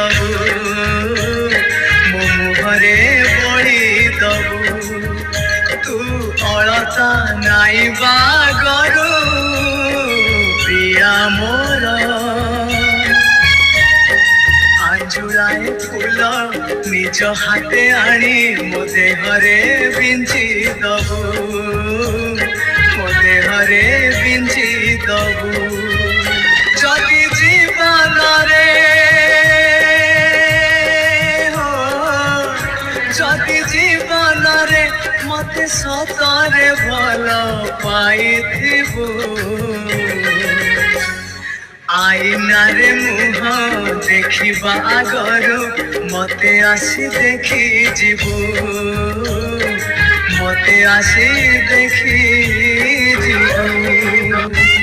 दबु मो मुहरे बोली दबु तू अलता नाइबा गरु प्रिया मोर आंजुलाए फूल निज हाथे आनी मो देहरे बिंची दबु मो देहरे बिंची दबु जदि जीवन रे हो जदि जीवन रे मते सतरे भल पाइथिबु आईना रे मुह देखिबा आगरु मते आसी देखी जीवु मते आसी देखी जीवु।